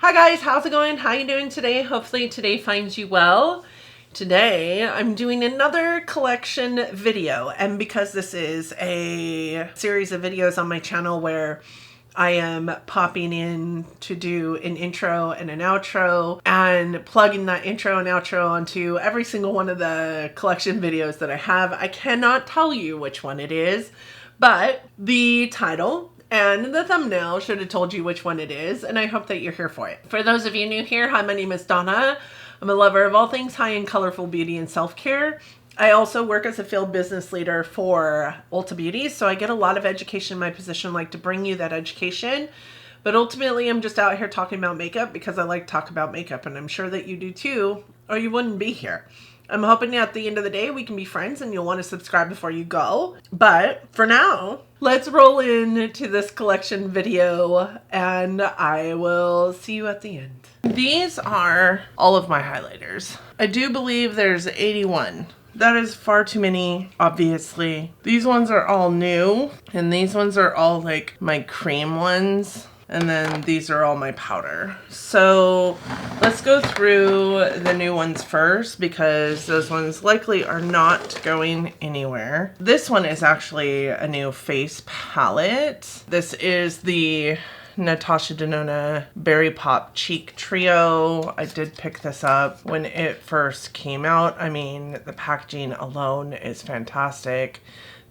Hi guys, how's it going? How you doing today? Hopefully today finds you well. Today I'm doing another collection video, and because this is a series of videos on my channel where I am popping in to do an intro and an outro and plugging that intro and outro onto every single one of the collection videos that I have. I cannot tell you which one it is, but the title and the thumbnail should have told you which one it is, and I hope that you're here for it. For those of you new here, hi, my name is Donna. I'm a lover of all things high and colorful beauty and self-care. I also work as a field business leader for Ulta Beauty, so I get a lot of education in my position, like to bring you that education. But ultimately, I'm just out here talking about makeup because I like to talk about makeup, and I'm sure that you do too, or you wouldn't be here. I'm hoping at the end of the day we can be friends and you'll want to subscribe before you go. But for now, let's roll into this collection video and I will see you at the end. These are all of my highlighters. I do believe there's 81. That is far too many, obviously. These ones are all new, and these ones are all like my cream ones. And then these are all my powder. So let's go through the new ones first because those ones likely are not going anywhere. This one is actually a new face palette. This is the Natasha Denona Berry Pop Cheek Trio. I did pick this up when it first came out. I mean, the packaging alone is fantastic.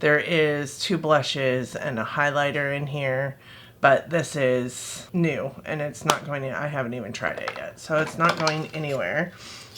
There is 2 blushes and a highlighter in here. But this is new and it's not going to, I haven't even tried it yet. So it's not going anywhere,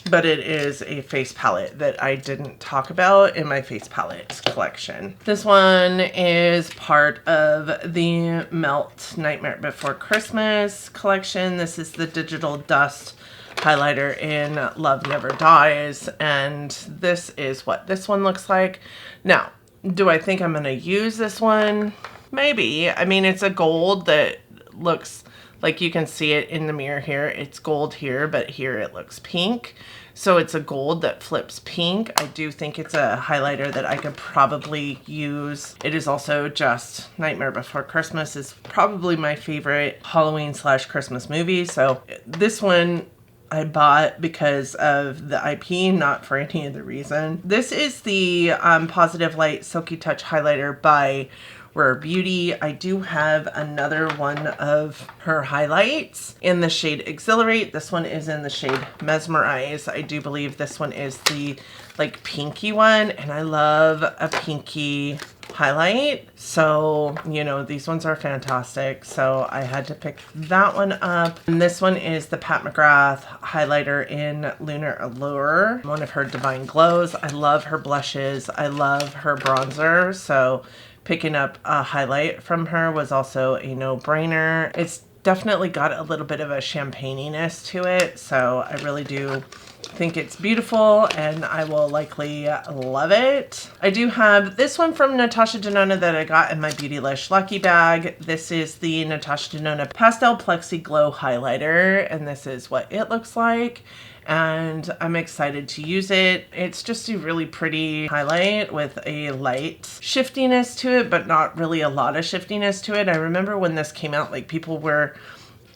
but it is a face palette that I didn't talk about in my face palettes collection. This one is part of the Melt Nightmare Before Christmas collection. This is the Digital Dust highlighter in Love Never Dies. And this is what this one looks like. Now, do I think I'm going to use this one? Maybe. I mean, it's a gold that looks like you can see it in the mirror here. It's gold here, but here it looks pink. So it's a gold that flips pink. I do think it's a highlighter that I could probably use. It is also just Nightmare Before Christmas is probably my favorite Halloween/Christmas movie. So this one I bought because of the IP, not for any other reason. This is the Positive Light Silky Touch highlighter by Rare Beauty. I do have another one of her highlights in the shade Exhilarate. This one is in the shade Mesmerize. I do believe this one is the like pinky one, and I love a pinky highlight. So, you know, these ones are fantastic. So I had to pick that one up. And this one is the Pat McGrath highlighter in Lunar Allure, one of her Divine Glows. I love her blushes. I love her bronzer. So picking up a highlight from her was also a no-brainer. It's definitely got a little bit of a champagne-iness to it, so I really do think it's beautiful and I will likely love it. I do have this one from Natasha Denona that I got in my Beautylish Lucky Bag. This is the Natasha Denona Pastel Plexi Glow Highlighter, and this is what it looks like. And I'm excited to use it. It's just a really pretty highlight with a light shiftiness to it, but not really a lot of shiftiness to it. I remember when this came out, like people were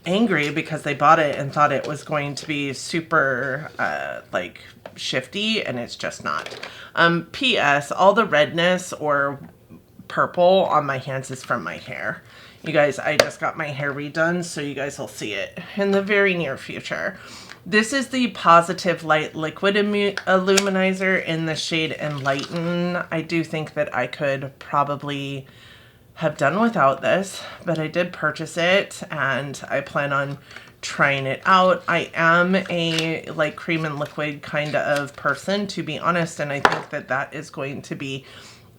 angry because they bought it and thought it was going to be super like shifty, and it's just not. P.S. all the redness or purple on my hands is from my hair. You guys, I just got my hair redone, so you guys will see it in the very near future. This is the Positive Light Liquid Illuminizer in the shade Enlighten. I do think that I could probably have done without this, but I did purchase it and I plan on trying it out. I am a like cream and liquid kind of person, to be honest, and I think that that is going to be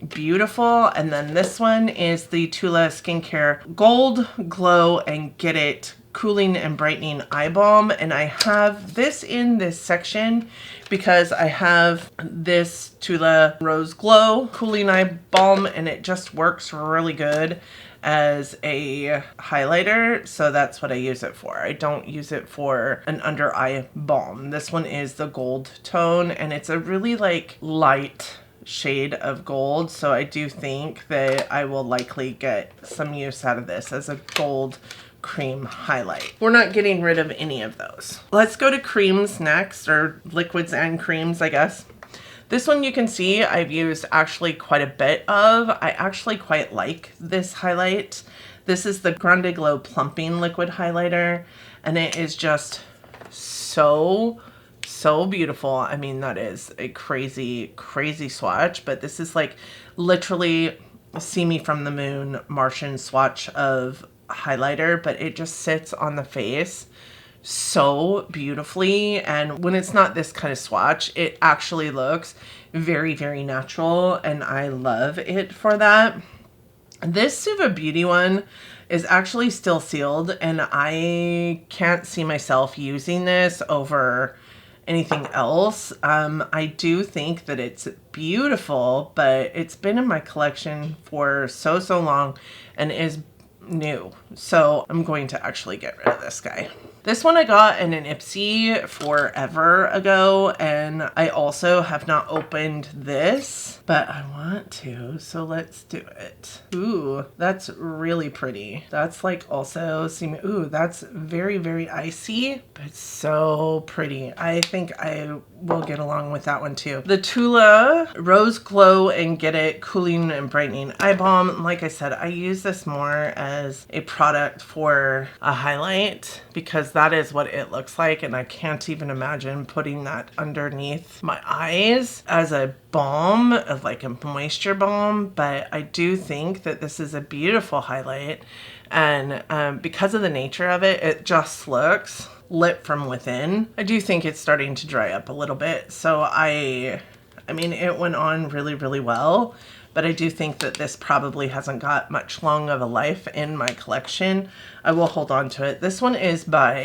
beautiful. And then this one is the Tula Skincare Gold Glow and Get It Cooling and Brightening Eye Balm, and I have this in this section because I have this Tula Rose Glow Cooling Eye Balm, and it just works really good as a highlighter, so that's what I use it for. I don't use it for an under eye balm. This one is the gold tone, and it's a really like light shade of gold, so I do think that I will likely get some use out of this as a gold cream highlight. We're not getting rid of any of those. Let's go to creams next, or liquids and creams, I guess. This one you can see I've used actually quite a bit of. I actually quite like this highlight. This is the Grande Glow Plumping Liquid Highlighter, and it is just so beautiful. I mean, that is a crazy swatch, but this is like literally see me from the moon Martian swatch of highlighter, but it just sits on the face so beautifully. And when it's not this kind of swatch, it actually looks very natural, and I love it for that. This Suva Beauty one is actually still sealed, and I can't see myself using this over anything else. I do think that it's beautiful, but it's been in my collection for so long and is new. So I'm going to actually get rid of this guy. This one I got in an Ipsy forever ago, and I also have not opened this, but I want to, so let's do it. Ooh, that's really pretty. That's like also, ooh, that's very icy, but so pretty. I think I will get along with that one too. The Tula Rose Glow and Get It Cooling and Brightening Eye Balm. Like I said, I use this more as a product for a highlight because that is what it looks like, and I can't even imagine putting that underneath my eyes as a balm, like a moisture balm. But I do think that this is a beautiful highlight, and because of the nature of it, it just looks lit from within. I do think it's starting to dry up a little bit, so I mean, it went on really well, but I do think that this probably hasn't got much long of a life in my collection. I will hold on to it. This one is by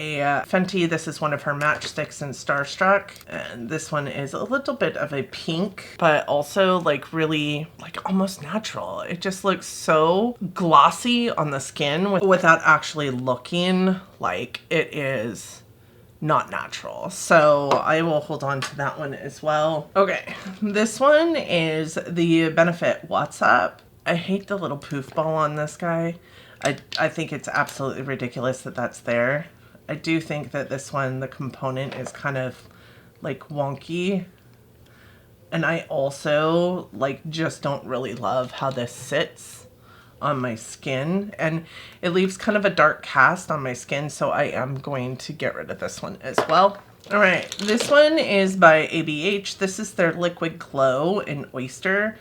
Fenty. This is one of her matchsticks in Starstruck, and this one is a little bit of a pink, but also like really like almost natural. It just looks so glossy on the skin without actually looking like it is not natural. So I will hold on to that one as well. Okay, this one is the Benefit WhatsApp. I hate the little poof ball on this guy. I think it's absolutely ridiculous that that's there. I do think that this one, the component is kind of like wonky. And I also like just don't really love how this sits on my skin, and it leaves kind of a dark cast on my skin, so I am going to get rid of this one as well. All right, this one is by ABH. This is their Liquid Glow in Oyster,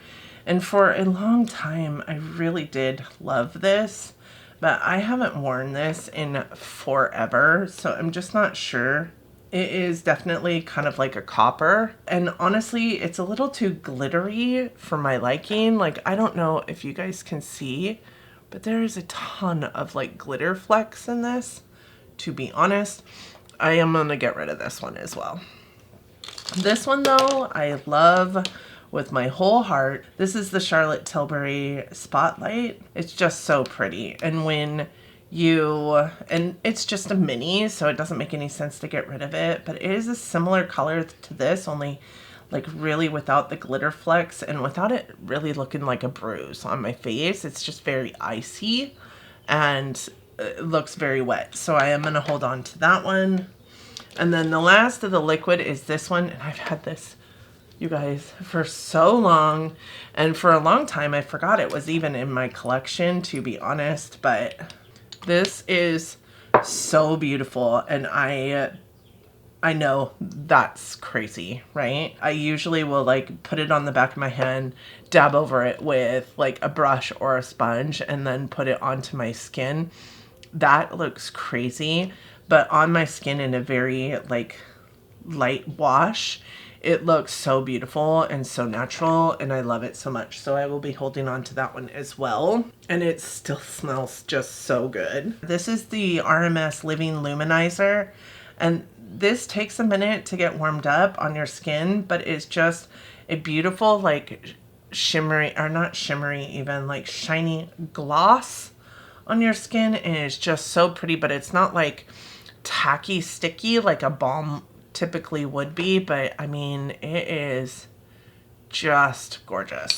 and for a long time I really did love this, but I haven't worn this in forever, so I'm just not sure. It is definitely kind of like a copper, and honestly it's a little too glittery for my liking. Like, I don't know if you guys can see, but there is a ton of like glitter flecks in this. To be honest, I am gonna get rid of this one as well. This one though, I love with my whole heart. This is the Charlotte Tilbury Spotlight. It's just so pretty, and and it's just a mini, so it doesn't make any sense to get rid of it, but it is a similar color to this, only like really without the glitter flecks and without it really looking like a bruise on my face. It's just very icy and it looks very wet, so I am gonna hold on to that one. And then the last of the liquid is this one, and I've had this, you guys, for so long, and for a long time I forgot it was even in my collection, to be honest. But this is so beautiful, and I know that's crazy, right? I usually will like put it on the back of my hand, dab over it with like a brush or a sponge, and then put it onto my skin. That looks crazy, but on my skin in a very like light wash, it looks so beautiful and so natural, and I love it so much. So I will be holding on to that one as well. And it still smells just so good. This is the RMS Living Luminizer, and this takes a minute to get warmed up on your skin, but it's just a beautiful like shimmery, or not shimmery even, like shiny gloss on your skin, and it's just so pretty. But it's not like tacky sticky like a balm typically would be, but I mean, it is just gorgeous.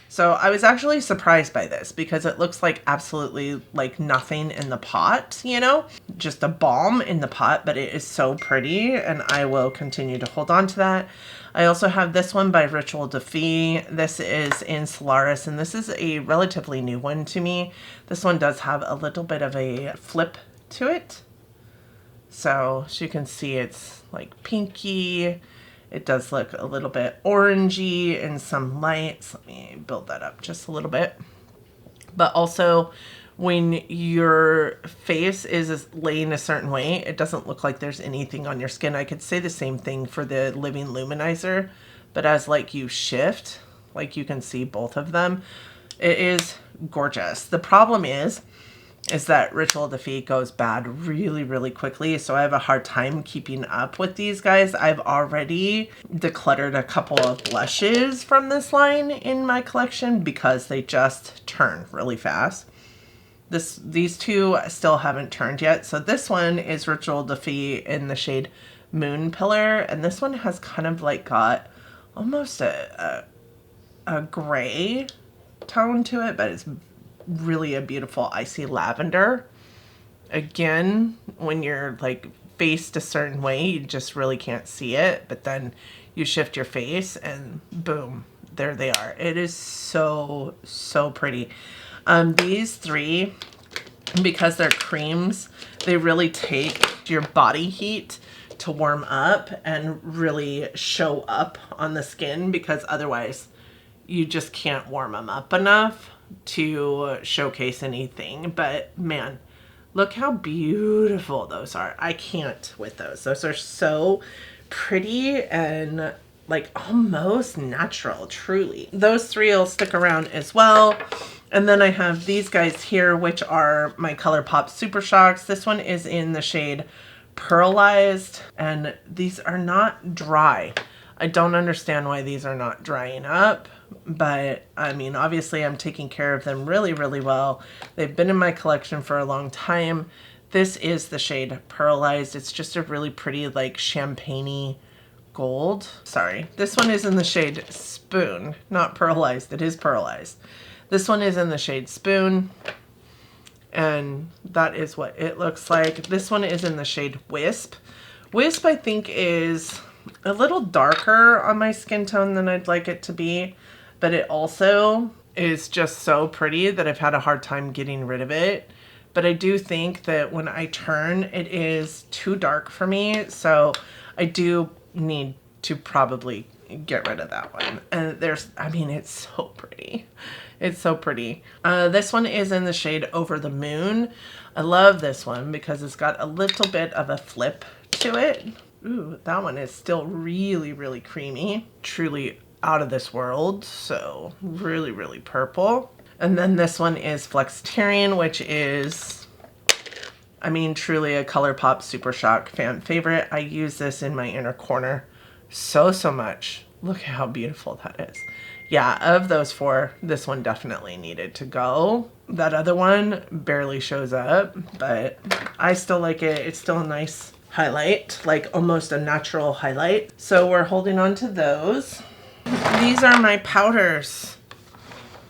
So So I was actually surprised by this because it looks like absolutely like nothing in the pot, you know, just a balm in the pot, but it is so pretty and I will continue to hold on to that. I also have this one by Ritual Defy. This is in Solaris and this is a relatively new one to me. This one does have a little bit of a flip to it. So as you can see, it's like pinky. It does look a little bit orangey in some lights. Let me build that up just a little bit. But also when your face is laying a certain way, it doesn't look like there's anything on your skin. I could say the same thing for the Living Luminizer, but as like you shift, like you can see both of them, it is gorgeous. The problem is that Ritual Defy goes bad really, really quickly. So I have a hard time keeping up with these guys. I've already decluttered a couple of blushes from this line in my collection because they just turn really fast. These two still haven't turned yet. So this one is Ritual Defy in the shade Moon Pillar. And this one has kind of like got almost a gray tone to it, but it's really a beautiful icy lavender. Again, when you're like faced a certain way, you just really can't see it, but then you shift your face and boom, there they are. It is so, so pretty. These three, because they're creams, they really take your body heat to warm up and really show up on the skin, because otherwise you just can't warm them up enough to showcase anything. But man, look how beautiful those are. I can't with those. Those are so pretty and like almost natural, truly. Those three will stick around as well. And then I have these guys here, which are my ColourPop Super Shocks. This one is in the shade Pearlized, and these are not dry. I don't understand why these are not drying up, but I mean, obviously I'm taking care of them really, really well. They've been in my collection for a long time. This is the shade Pearlized. It's just a really pretty, like champagne-y gold. Sorry. This one is in the shade Spoon, not Pearlized. It is Pearlized. This one is in the shade Spoon, and that is what it looks like. This one is in the shade Wisp. Wisp, I think, is a little darker on my skin tone than I'd like it to be, but it also is just so pretty that I've had a hard time getting rid of it. But I do think that when I turn, it is too dark for me, so I do need to probably get rid of that one. And I mean, it's so pretty. It's so pretty. This one is in the shade Over the Moon. I love this one because it's got a little bit of a flip to it. Ooh, that one is still really, really creamy. Truly out of this world. So really, really purple. And then this one is Flexitarian, which is, I mean, truly a ColourPop Super Shock fan favorite. I use this in my inner corner so much. Look at how beautiful that is. Yeah, of those four, this one definitely needed to go. That other one barely shows up, but I still like it. It's still a nice highlight, like almost a natural highlight. So we're holding on to those. These are my powders.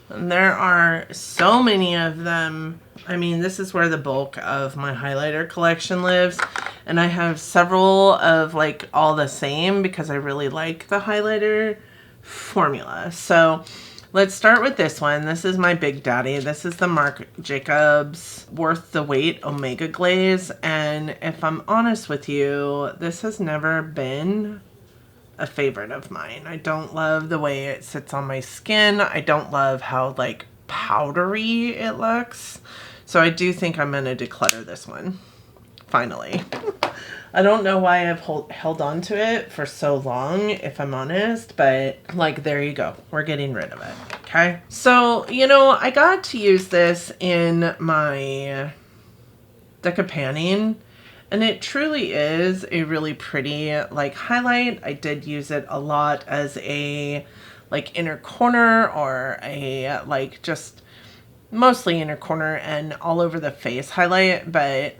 And there are so many of them. I mean, this is where the bulk of my highlighter collection lives. And I have several of like all the same because I really like the highlighter formula. So let's start with this one. This is my big daddy. This is the Marc Jacobs Worth the Wait Omega Glaze. And if I'm honest with you, this has never been a favorite of mine. I don't love the way it sits on my skin. I don't love how like powdery it looks. So I do think I'm gonna declutter this one, finally. I don't know why I've held on to it for so long, if I'm honest, but like, there you go. We're getting rid of it, okay? So, you know, I got to use this in my Decapanning, and it truly is a really pretty like highlight. I did use it a lot as a like inner corner or a like just mostly inner corner and all over the face highlight. But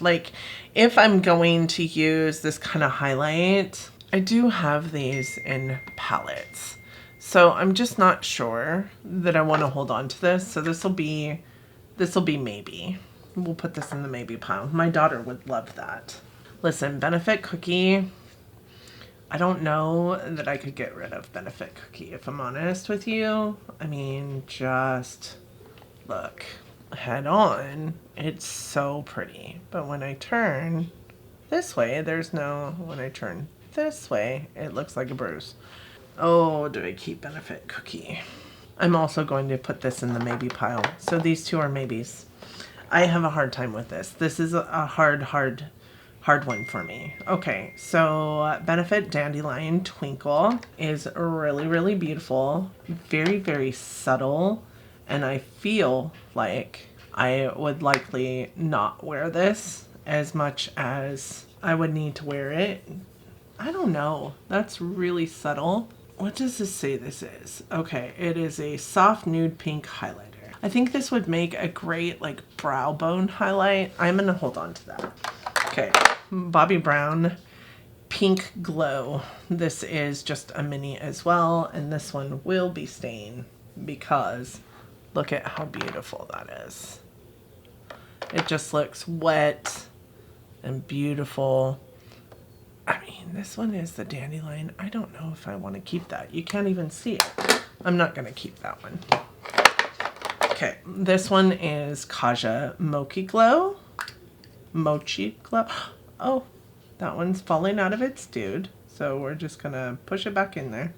like if I'm going to use this kind of highlight, I do have these in palettes. So I'm just not sure that I want to hold on to this. So this will be maybe. We'll put this in the maybe pile. My daughter would love that. Listen, Benefit Cookie. I don't know that I could get rid of Benefit Cookie, if I'm honest with you. I mean, just look head on. It's so pretty. But when I turn this way, when I turn this way, it looks like a bruise. Oh, do I keep Benefit Cookie? I'm also going to put this in the maybe pile. So these two are maybes. I have a hard time with this. This is a hard one for me. Okay, so Benefit Dandelion Twinkle is really, really beautiful. Very, very subtle. And I feel like I would likely not wear this as much as I would need to wear it. I don't know. That's really subtle. What does this say this is? Okay, it is a soft nude pink highlighter. I think this would make a great like brow bone highlight. I'm gonna hold on to that. Okay, Bobbi Brown Pink Glow. This is just a mini as well, and this one will be staying because look at how beautiful that is. It just looks wet and beautiful. I mean, this one is the dandelion. I don't know if I want to keep that. You can't even see it. I'm not going to keep that one. Okay, this one is Kaja Mochi Glow. Mochi Glow. Oh, that one's falling out of its dude. So we're just going to push it back in there.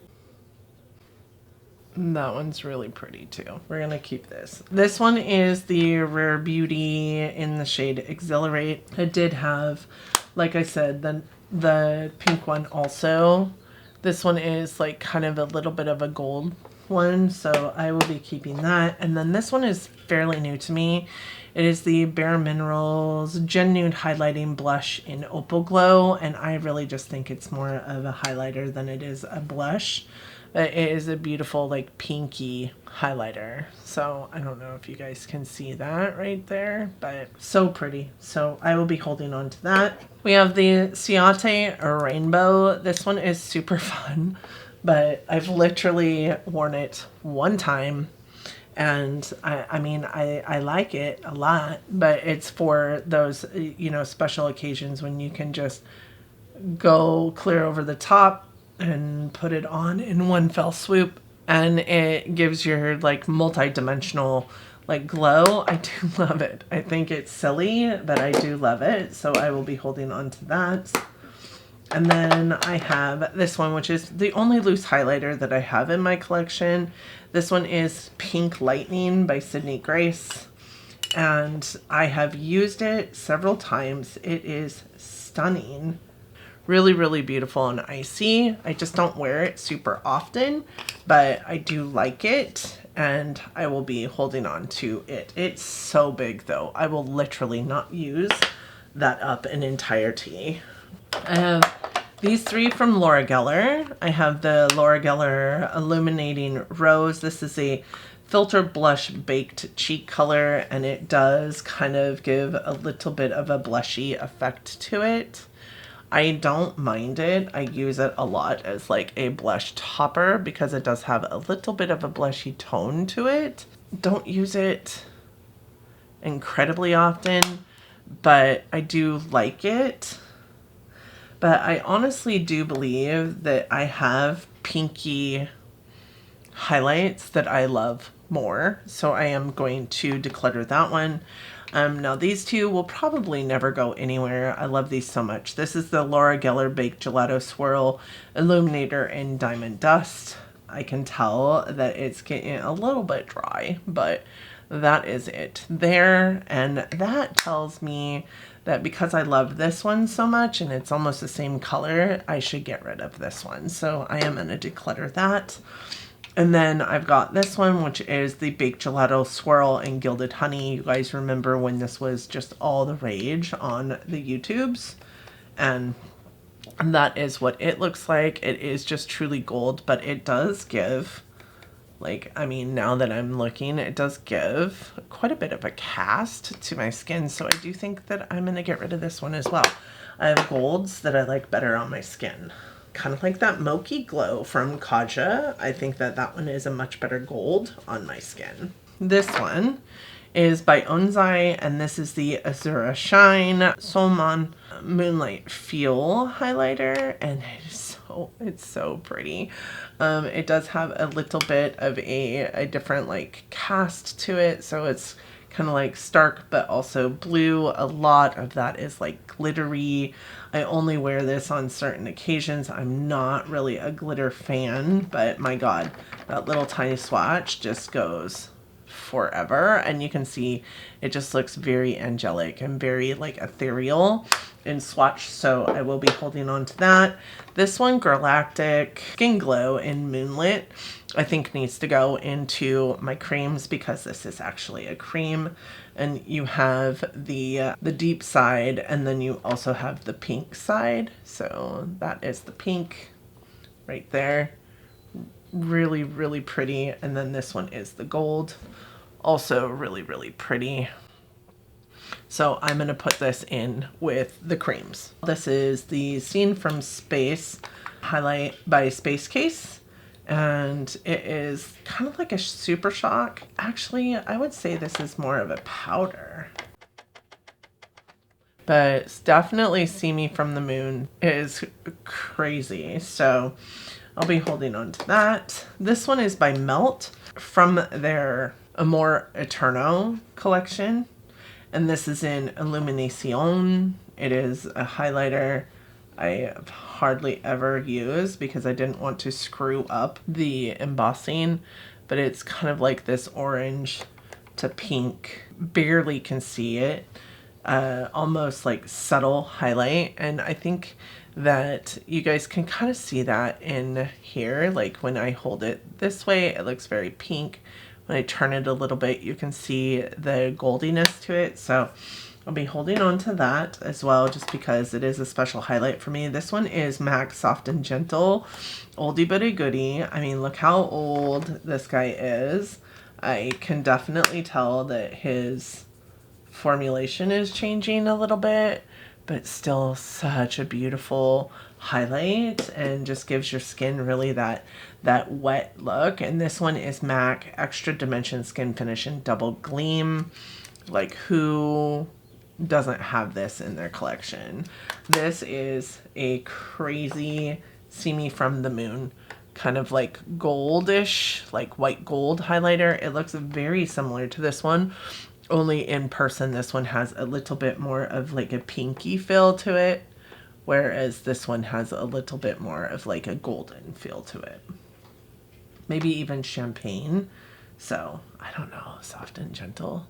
That one's really pretty too. We're going to keep this. This one is the Rare Beauty in the shade Exhilarate. It did have, like I said, the pink one also. This one is like kind of a little bit of a gold one, so I will be keeping that. And then this one is fairly new to me. It is the Bare Minerals Gen Nude Highlighting Blush in Opal Glow, and I really just think it's more of a highlighter than it is a blush. But it is a beautiful like pinky highlighter. So I don't know if you guys can see that right there, but so pretty. So I will be holding on to that. We have the Ciate Rainbow. This one is super fun, but I've literally worn it one time. And I mean, I like it a lot, but it's for those, you know, special occasions when you can just go clear over the top and put it on in one fell swoop, and it gives your like multi-dimensional like glow. I do love it. I think it's silly, but I do love it, so I will be holding on to that. And then I have this one, which is the only loose highlighter that I have in my collection. This one is Pink Lightning by Sydney Grace, and I have used it several times. It is stunning. Really, really beautiful and icy. I just don't wear it super often, but I do like it, and I will be holding on to it. It's so big though. I will literally not use that up in entirety. I have these three from Laura Geller. I have the Laura Geller Illuminating Rose. This is a filter blush baked cheek color, and it does kind of give a little bit of a blushy effect to it. I don't mind it. I use it a lot as like a blush topper because it does have a little bit of a blushy tone to it. Don't use it incredibly often, but I do like it. But I honestly do believe that I have pinky highlights that I love more. So I am going to declutter that one. Now these two will probably never go anywhere. I love these so much. This is the Laura Geller Baked Gelato Swirl Illuminator in Diamond Dust. I can tell that it's getting a little bit dry, but that is it there. And that tells me that because I love this one so much and it's almost the same color, I should get rid of this one. So I am going to declutter that. And then I've got this one, which is the Baked Gelato Swirl in Gilded Honey. You guys remember when this was just all the rage on the YouTubes? And that is what it looks like. It is just truly gold, but it does give, like, I mean, now that I'm looking, it does give quite a bit of a cast to my skin. So I do think that I'm going to get rid of this one as well. I have golds that I like better on my skin. kind of like that Mochi Glow from Kaja. I think that that one is a much better gold on my skin. This one is by Onzai, and this is the Azura Shine Solmon Moonlight Fuel highlighter, and it's so pretty. It does have a little bit of a different like cast to it, so it's kind of like stark but also blue. A lot of that is like glittery. I only wear this on certain occasions. I'm not really a glitter fan, but my god, that little tiny swatch just goes forever, and you can see it just looks very angelic and very like ethereal in swatch, so I will be holding on to that. This one, Galactic Skin Glow in Moonlit, I think needs to go into my creams because this is actually a cream, and you have the deep side, and then you also have the pink side. So that is the pink right there. Really, really pretty. And then this one is the gold. Also really, really pretty. So I'm going to put this in with the creams. This is the Scene from Space highlight by Space Case. And it is kind of like a Super Shock. Actually, I would say this is more of a powder. But it's definitely See Me from the Moon is crazy. So I'll be holding on to that. This one is by Melt from their Amor Eterno collection. And this is in Illuminacion. It is a highlighter I hardly ever use because I didn't want to screw up the embossing. But it's kind of like this orange to pink. Barely can see it. Almost like subtle highlight. And I think that you guys can kind of see that in here. Like when I hold it this way, it looks very pink. When I turn it a little bit, you can see the goldiness to it. So I'll be holding on to that as well, just because it is a special highlight for me. This one is MAC Soft and Gentle, oldie but a goodie. I mean, look how old this guy is. I can definitely tell that his formulation is changing a little bit, but still such a beautiful highlight and just gives your skin really that wet look. And this one is MAC Extra Dimension Skin Finish in Double Gleam. Like, who doesn't have this in their collection? This is a crazy See Me from the Moon kind of like goldish, like white gold highlighter. It looks very similar to this one, only in person this one has a little bit more of like a pinky feel to it, whereas this one has a little bit more of like a golden feel to it. Maybe even champagne. So I don't know, Soft and Gentle.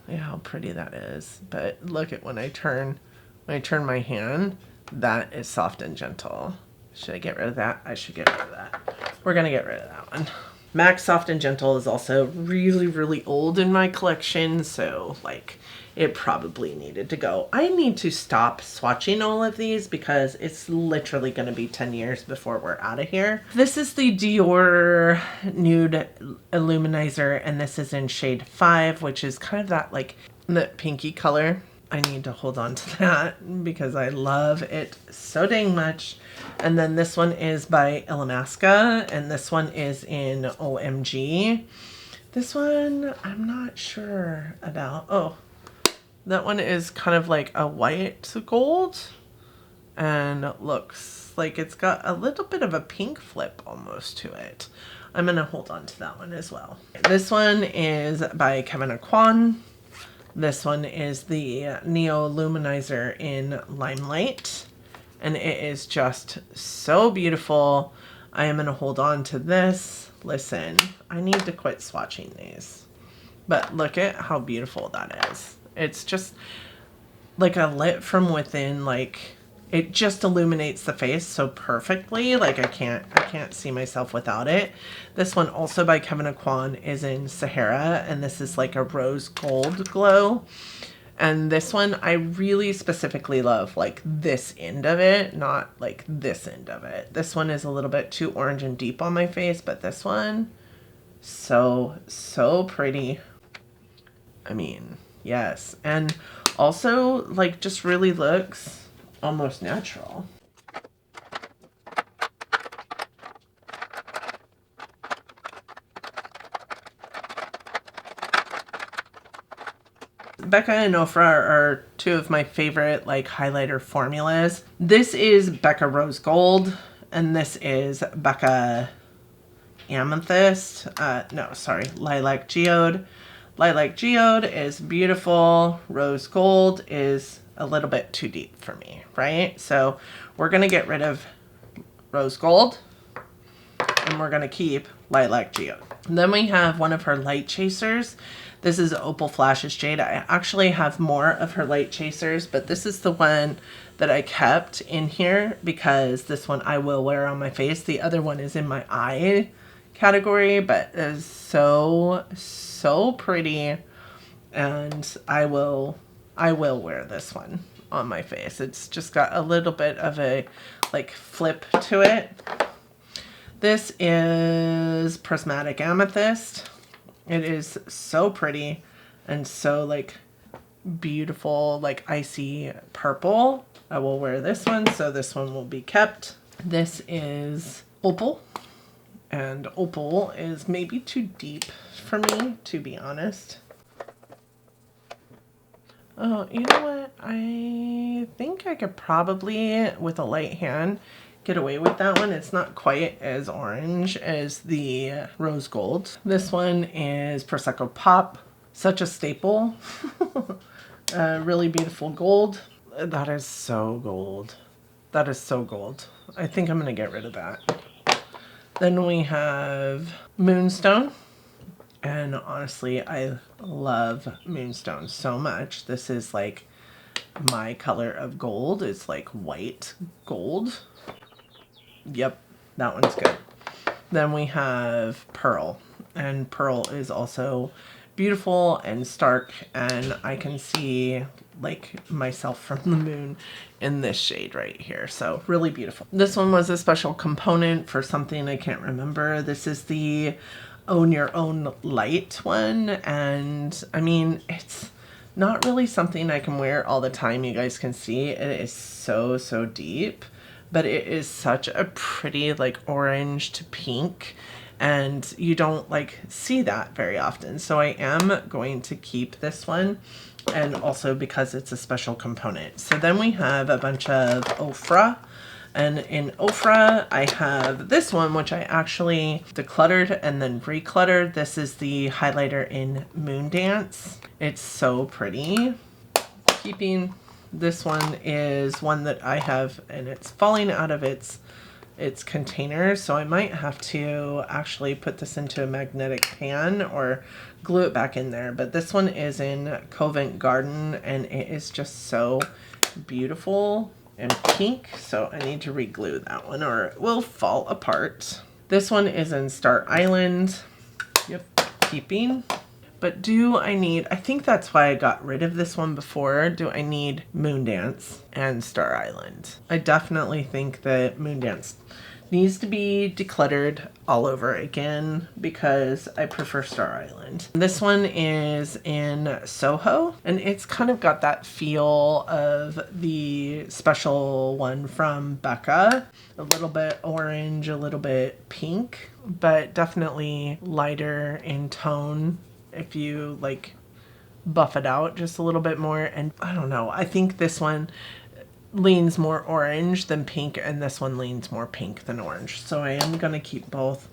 Look how pretty that is. But look at when I turn my hand, that is Soft and Gentle. Should I get rid of that? I should get rid of that. We're gonna get rid of that one. MAC Soft and Gentle is also really, really old in my collection, so like it probably needed to go. I need to stop swatching all of these because it's literally going to be 10 years before we're out of here. This is the Dior Nude Illuminizer, and this is in shade 5, which is kind of that like the pinky color. I need to hold on to that because I love it so dang much. And then this one is by Illamasqua, and this one is in OMG. This one, I'm not sure about. Oh, that one is kind of like a white gold, and it looks like it's got a little bit of a pink flip almost to it. I'm going to hold on to that one as well. This one is by Kevin Aquan. This one is the Neo Luminizer in Limelight, and it is just so beautiful. I am going to hold on to this. Listen, I need to quit swatching these, but look at how beautiful that is. It's just like a lit from within, like it just illuminates the face so perfectly. Like I can't see myself without it. This one, also by Kevin Aquan, is in Sahara, and this is like a rose gold glow. And this one I really specifically love, like this end of it, not like this end of it. This one is a little bit too orange and deep on my face, but this one, so pretty. I mean, yes. And also like just really looks almost natural. Becca and Ofra are two of my favorite like highlighter formulas. This is Becca Rose Gold and this is Becca Amethyst. No, sorry, Lilac Geode. Lilac Geode is beautiful. Rose Gold is a little bit too deep for me, right? So we're going to get rid of Rose Gold and we're going to keep Lilac Geode. And then we have one of her light chasers. This is Opal Flashes Jade. I actually have more of her light chasers, but this is the one that I kept in here because this one I will wear on my face. The other one is in my eye category, but it is so pretty, and I will wear this one on my face. It's just got a little bit of a like flip to it. This is Prismatic Amethyst. It is so pretty and so like beautiful, like icy purple. I will wear this one, so this one will be kept. This is Opal, and Opal is maybe too deep for me, to be honest. Oh, you know what? I think I could probably, with a light hand, get away with that one. It's not quite as orange as the Rose Gold. This one is Prosecco Pop. Such a staple. Really beautiful gold. That is so gold. That is so gold. I think I'm going to get rid of that. Then we have Moonstone. And honestly, I love Moonstone so much. This is like my color of gold. It's like white gold. Yep, that one's good. Then we have Pearl, and Pearl is also beautiful and stark, and I can see like myself from the moon in this shade right here. So really beautiful. This one was a special component for something I can't remember. This is the Own Your Own Light one, and I mean, it's not really something I can wear all the time. You guys can see it is so deep. But it is such a pretty like orange to pink, and you don't like see that very often. So I am going to keep this one, and also because it's a special component. So then we have a bunch of Ofra, and in Ofra I have this one, which I actually decluttered and then recluttered. This is the highlighter in Moon Dance. It's so pretty. Keeping this one is one that I have, and it's falling out of its container, so I might have to actually put this into a magnetic pan or glue it back in there. But this one is in Covent Garden, and it is just so beautiful and pink, so I need to re-glue that one or it will fall apart. This one is in Star Island. Yep, keeping. But do I need, I think that's why I got rid of this one before. Do I need Moon Dance and Star Island? I definitely think that Moon Dance needs to be decluttered all over again because I prefer Star Island. This one is in Soho, and it's kind of got that feel of the special one from Becca. A little bit orange, a little bit pink, but definitely lighter in tone if you like buff it out just a little bit more. And I don't know, I think this one leans more orange than pink, and this one leans more pink than orange, so I am gonna keep both.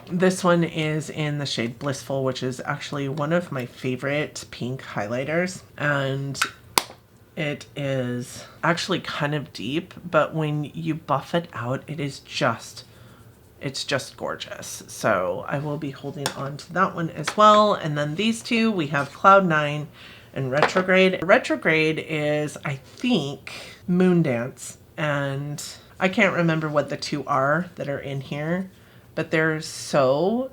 This one is in the shade Blissful, which is actually one of my favorite pink highlighters, and it is actually kind of deep, but when you buff it out, it's just gorgeous. So I will be holding on to that one as well. And then these two, we have Cloud 9 and Retrograde. Retrograde is, I think, Moon Dance, and I can't remember what the two are that are in here, but they're so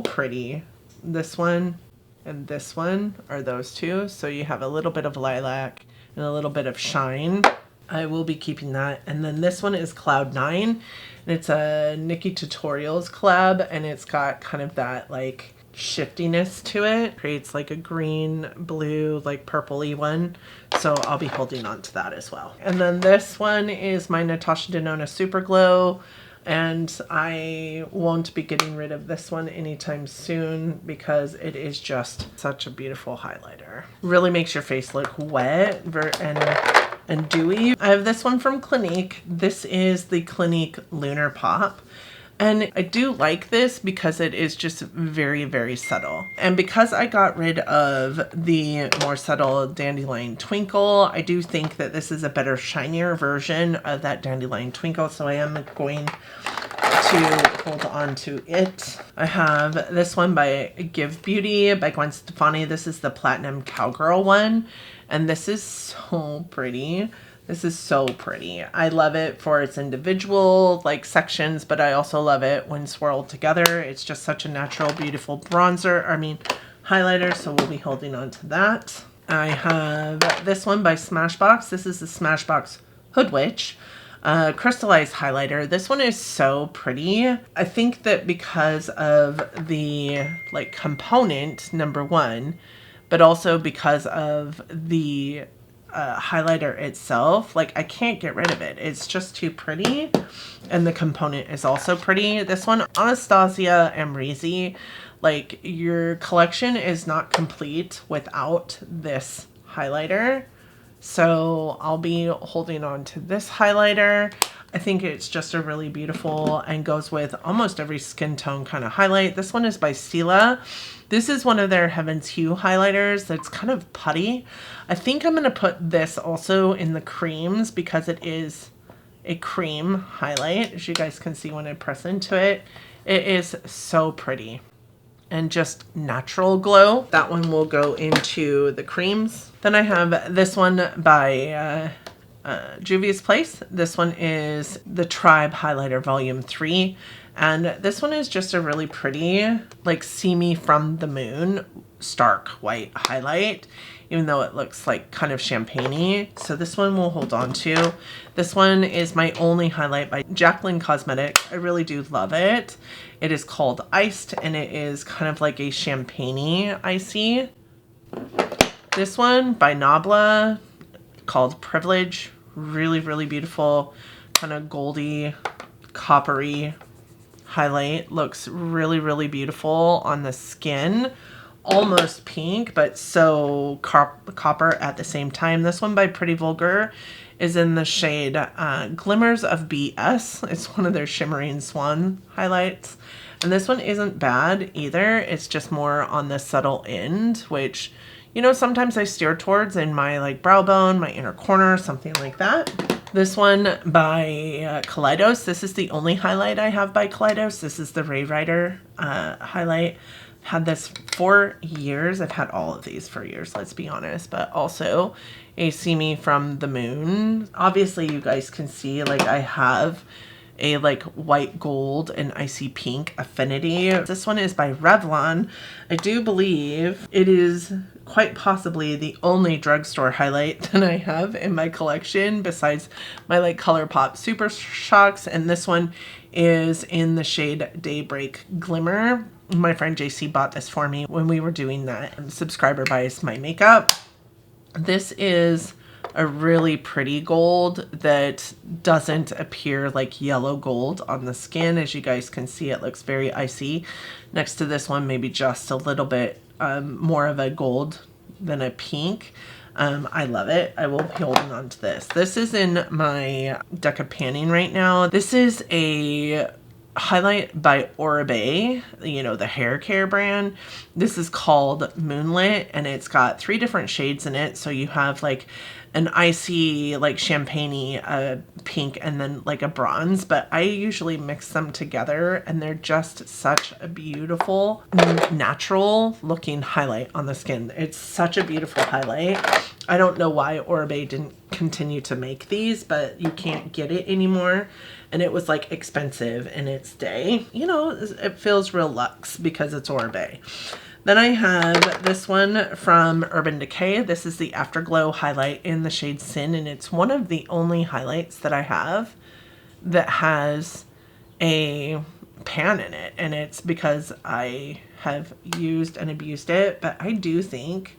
pretty. This one and this one are those two. So you have a little bit of lilac and a little bit of shine. I will be keeping that. And then this one is Cloud 9, and it's a Nikki Tutorials collab, and it's got kind of that like shiftiness to it. Creates like a green, blue, like purpley one. So I'll be holding on to that as well. And then this one is my Natasha Denona Super Glow. And I won't be getting rid of this one anytime soon because it is just such a beautiful highlighter. Really makes your face look wet and dewy. I have this one from Clinique. This is the Clinique Lunar Pop. And I do like this because it is just very, very subtle. And because I got rid of the more subtle Dandelion Twinkle, I do think that this is a better, shinier version of that Dandelion Twinkle. So I am going to hold on to it. I have this one by Give Beauty by Gwen Stefani. This is the Platinum Cowgirl one. And this is so pretty. This is so pretty. I love it for its individual like sections, but I also love it when swirled together. It's just such a natural, beautiful highlighter. So we'll be holding on to that. I have this one by Smashbox. This is the Smashbox Hood Witch crystallized highlighter. This one is so pretty. I think that because of the like component, number one, but also because of the highlighter itself, like I can't get rid of it. It's just too pretty. And the component is also pretty. This one, Anastasia Amrezy, like your collection is not complete without this highlighter. So I'll be holding on to this highlighter. I think it's just a really beautiful and goes with almost every skin tone kind of highlight. This one is by Stila. This is one of their Heaven's Hue highlighters that's kind of putty. I think I'm going to put this also in the creams because it is a cream highlight. As you guys can see when I press into it, it is so pretty and just natural glow. That one will go into the creams. Then I have this one by Juvia's Place. This one is the Tribe Highlighter Volume 3. And this one is just a really pretty, like See Me From the Moon, stark white highlight, even though it looks like kind of champagne-y. So this one we'll hold on to. This one is my only highlight by Jaclyn Cosmetics. I really do love it. It is called Iced, and it is kind of like a champagne-y icy. This one by Nabla called Privilege. Really, really beautiful, kind of goldy, coppery highlight. Looks really, really beautiful on the skin. Almost pink, but so copper at the same time. This one by Pretty Vulgar is in the shade Glimmers of BS. It's one of their Shimmering Swan highlights. And this one isn't bad either. It's just more on the subtle end, which, you know, sometimes I steer towards in my like brow bone, my inner corner, something like that. This one by Kaleidos. This is the only highlight I have by Kaleidos. This is the Ray Rider highlight. Had this for years. I've had all of these for years, let's be honest, but also a See Me From the Moon. Obviously you guys can see like I have a like white gold and icy pink affinity. This one is by Revlon. I do believe it is quite possibly the only drugstore highlight that I have in my collection besides my like ColourPop Super Shocks, and this one is in the shade Daybreak Glimmer. My friend JC bought this for me when we were doing that subscriber buys my makeup. This is a really pretty gold that doesn't appear like yellow gold on the skin. As you guys can see, it looks very icy. Next to this one, maybe just a little bit more of a gold than a pink. I love it. I will be holding on to this. This is in my deck of panning right now. This is a highlight by Oribe, you know, the hair care brand. This is called Moonlit, and it's got 3 different shades in it. So you have like an icy, like champagne-y pink, and then like a bronze, but I usually mix them together, and they're just such a beautiful, natural looking highlight on the skin. It's such a beautiful highlight. I don't know why Oribe didn't continue to make these, but you can't get it anymore. And it was like expensive in its day. You know, it feels real luxe because it's Oribe. Then I have this one from Urban Decay. This is the Afterglow highlight in the shade Sin, and it's one of the only highlights that I have that has a pan in it. And it's because I have used and abused it, but I do think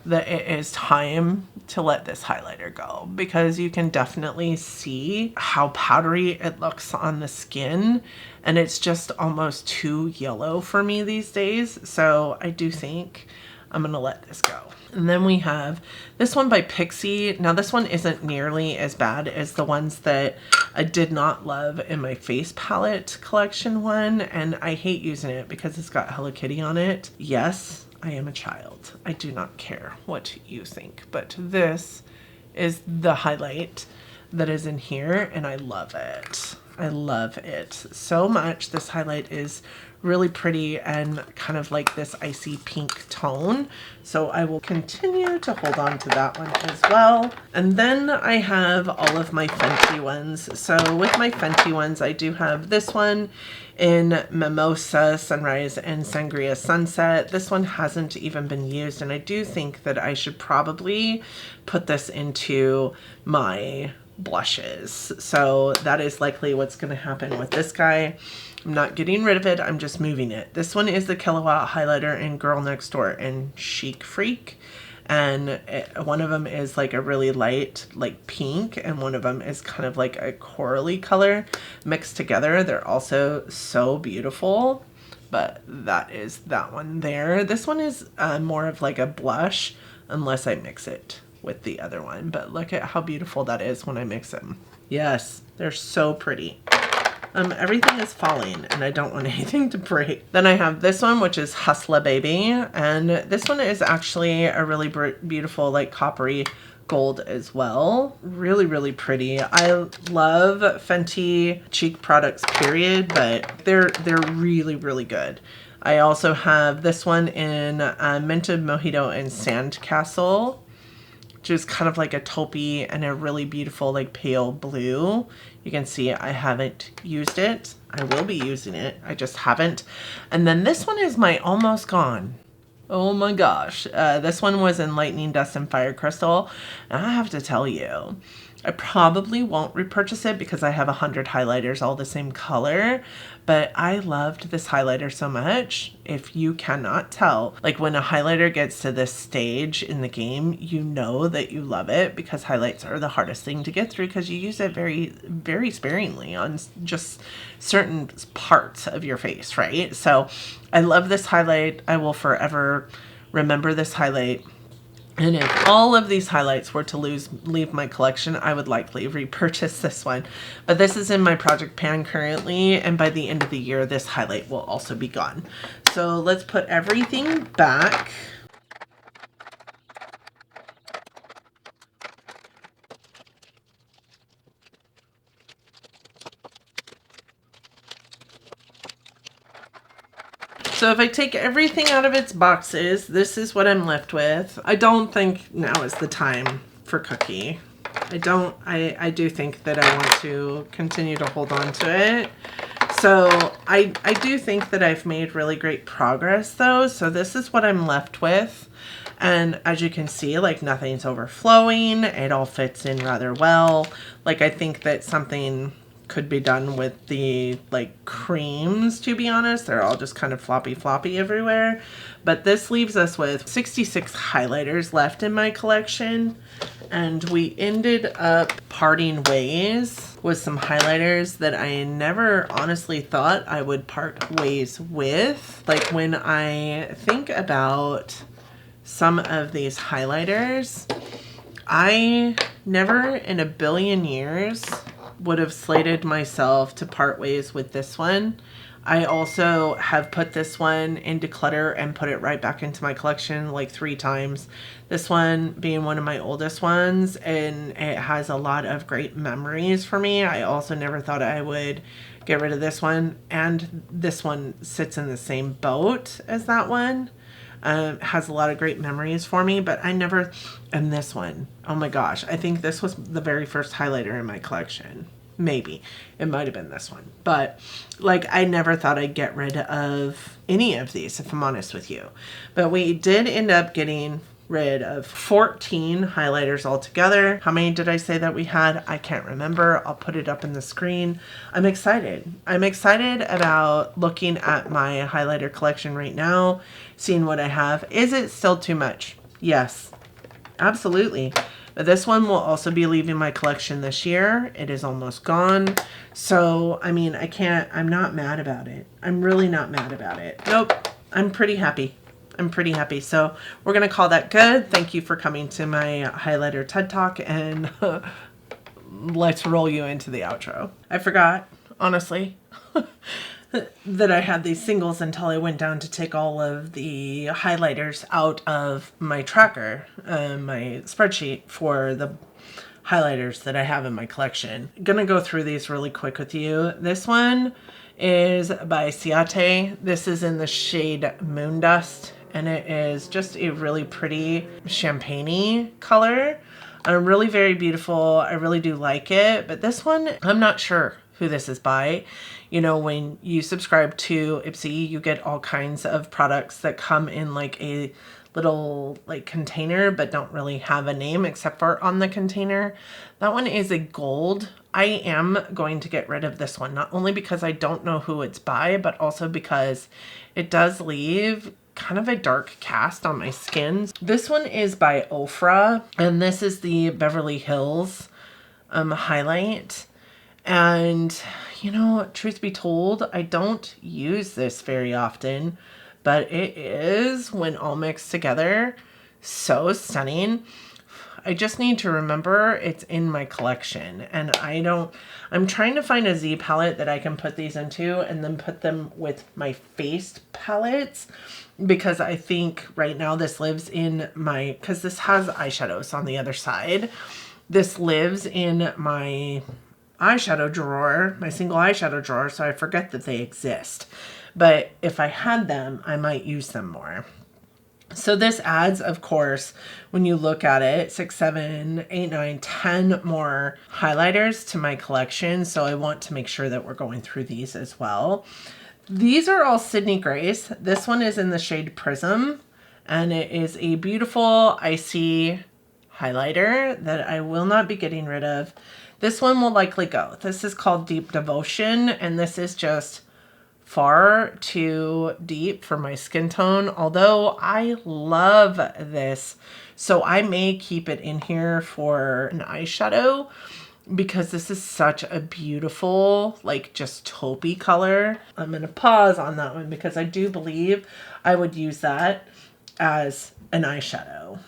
that it is time to let this highlighter go, because you can definitely see how powdery it looks on the skin, and it's just almost too yellow for me these days. So I do think I'm gonna let this go. And then we have this one by Pixie. Now this one isn't nearly as bad as the ones that I did not love in my face palette collection one, and I hate using it because it's got Hello Kitty on it. Yes, I am a child. I do not care what you think, but this is the highlight that is in here, and I love it. I love it so much. This highlight is really pretty and kind of like this icy pink tone. So I will continue to hold on to that one as well. And then I have all of my Fenty ones. So with my Fenty ones, I do have this one in Mimosa Sunrise and Sangria Sunset. This one hasn't even been used, and I do think that I should probably put this into my blushes. So that is likely what's going to happen with this guy. I'm not getting rid of it, I'm just moving it. This one is the Kilowatt highlighter in Girl Next Door and Chic Freak, and one of them is like a really light like pink, and one of them is kind of like a corally color mixed together. They're also so beautiful, but that is that one there. This one is more of like a blush unless I mix it with the other one, but look at how beautiful that is when I mix them. Yes, they're so pretty. Everything is falling and I don't want anything to break. Then I have this one, which is Hustla Baby, and this one is actually a really beautiful like coppery gold as well. Really, really pretty. I love Fenty cheek products period, but they're really, really good. I also have this one in Minted Mojito and Sandcastle, which is kind of like a taupey and a really beautiful like pale blue. You can see I haven't used it. I will be using it. I just haven't. And then this one is my Almost Gone. Oh my gosh. This one was in Lightning Dust and Fire Crystal. And I have to tell you, I probably won't repurchase it because I have 100 highlighters all the same color, but I loved this highlighter so much. If you cannot tell, like when a highlighter gets to this stage in the game, you know that you love it, because highlights are the hardest thing to get through because you use it very, very sparingly on just certain parts of your face, right? So I love this highlight. I will forever remember this highlight. And if all of these highlights were to leave my collection, I would likely repurchase this one. But this is in my project pan currently, and by the end of the year, this highlight will also be gone. So let's put everything back. So if I take everything out of its boxes, this is what I'm left with. I don't think now is the time for Cookie. I do think that I want to continue to hold on to it. So I do think that I've made really great progress though. So this is what I'm left with. And as you can see, like nothing's overflowing. It all fits in rather well. Like I think that something could be done with the like creams, to be honest. They're all just kind of floppy everywhere. But this leaves us with 66 highlighters left in my collection. And we ended up parting ways with some highlighters that I never honestly thought I would part ways with. Like when I think about some of these highlighters, I never in a billion years would have slated myself to part ways with this one. I also have put this one in Declutter and put it right back into my collection like 3 times. This one being one of my oldest ones, and it has a lot of great memories for me. I also never thought I would get rid of this one, and this one sits in the same boat as that one. Has a lot of great memories for me, but I never, and this one, oh my gosh, I think this was the very first highlighter in my collection. Maybe it might have been this one, but like I never thought I'd get rid of any of these, if I'm honest with you. But we did end up getting rid of 14 highlighters altogether. How many did I say that we had? I can't remember. I'll put it up in the screen. I'm excited. I'm excited about looking at my highlighter collection right now, seeing what I have. Is it still too much? Yes, absolutely. But this one will also be leaving my collection this year. It is almost gone. So, I mean, I'm not mad about it. I'm really not mad about it. Nope, I'm pretty happy. I'm pretty happy. So we're going to call that good. Thank you for coming to my highlighter TED Talk, and let's roll you into the outro. I forgot, honestly, that I had these singles until I went down to take all of the highlighters out of my tracker, my spreadsheet for the highlighters that I have in my collection. I'm gonna go through these really quick with you. This one is by Ciate. This is in the shade Moon Dust, and it is just a really pretty champagne-y color. Really very beautiful. I really do like it, but this one, I'm not sure who this is by. You know, when you subscribe to Ipsy, you get all kinds of products that come in like a little like container, but don't really have a name except for on the container. That one is a gold. I am going to get rid of this one, not only because I don't know who it's by, but also because it does leave kind of a dark cast on my skin. This one is by Ofra, and this is the Beverly Hills highlight. And, you know, truth be told, I don't use this very often, but it is, when all mixed together, so stunning. I just need to remember it's in my collection, and I'm trying to find a Z palette that I can put these into and then put them with my face palettes, because I think right now this lives in my, because this has eyeshadows on the other side. This lives in my eyeshadow drawer, my single eyeshadow drawer, so I forget that they exist. But if I had them, I might use them more. So this adds, of course, when you look at it, 6, 7, 8, 9, 10 more highlighters to my collection. So I want to make sure that we're going through these as well. These are all Sydney Grace. This one is in the shade Prism, and it is a beautiful icy highlighter that I will not be getting rid of. This one will likely go. This is called Deep Devotion, and this is just far too deep for my skin tone, although I love this. So I may keep it in here for an eyeshadow, because this is such a beautiful, like, just taupey color. I'm going to pause on that one because I do believe I would use that as an eyeshadow.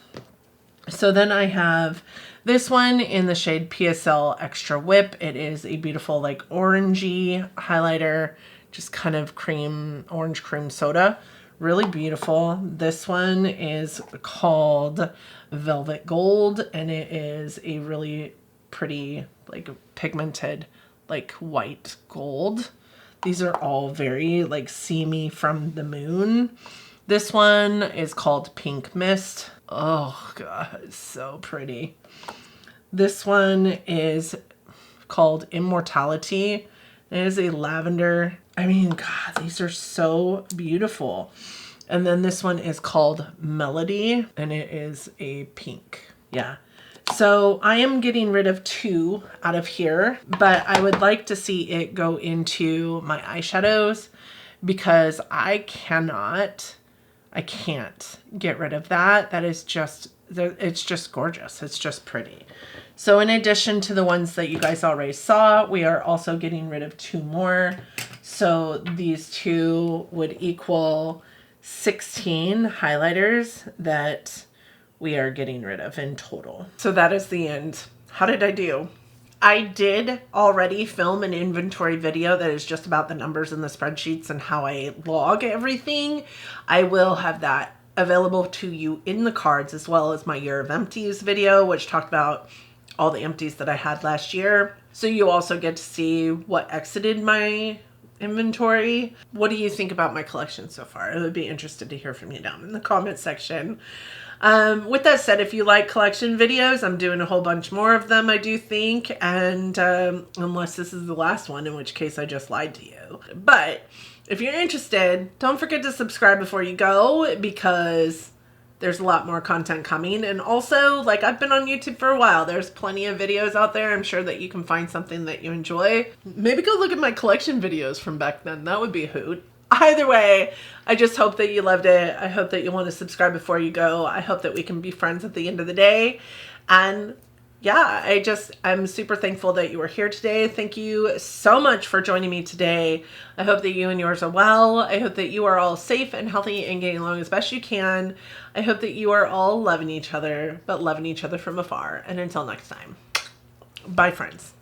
So then I have this one in the shade PSL Extra Whip. It is a beautiful, like, orangey highlighter, just kind of orange cream soda. Really beautiful. This one is called Velvet Gold, and it is a really pretty, like, pigmented, like, white gold. These are all very, like, See Me from the Moon. This one is called Pink Mist. Oh god, it's so pretty. This one is called Immortality. It is a lavender. I mean, god, these are so beautiful. And then this one is called Melody, and it is a pink. Yeah. So I am getting rid of 2 out of here, but I would like to see it go into my eyeshadows, because I can't get rid of that. That is just, it's just gorgeous. It's just pretty. So in addition to the ones that you guys already saw, we are also getting rid of 2 more. So these 2 would equal 16 highlighters that we are getting rid of in total. So that is the end. How did I do? I did already film an inventory video that is just about the numbers in the spreadsheets and how I log everything. I will have that available to you in the cards, as well as my Year of Empties video, which talked about all the empties that I had last year. So you also get to see what exited my inventory. What do you think about my collection so far? I would be interested to hear from you down in the comment section. With that said, if you like collection videos, I'm doing a whole bunch more of them, I do think, and unless this is the last one, in which case I just lied to you. But if you're interested, don't forget to subscribe before you go, because there's a lot more content coming. And also, like, I've been on YouTube for a while. There's plenty of videos out there. I'm sure that you can find something that you enjoy. Maybe go look at my collection videos from back then. That would be a hoot. Either way, I just hope that you loved it. I hope that you want to subscribe before you go. I hope that we can be friends at the end of the day. And yeah, I'm super thankful that you were here today. Thank you so much for joining me today. I hope that you and yours are well. I hope that you are all safe and healthy and getting along as best you can. I hope that you are all loving each other, but loving each other from afar. And until next time, bye friends.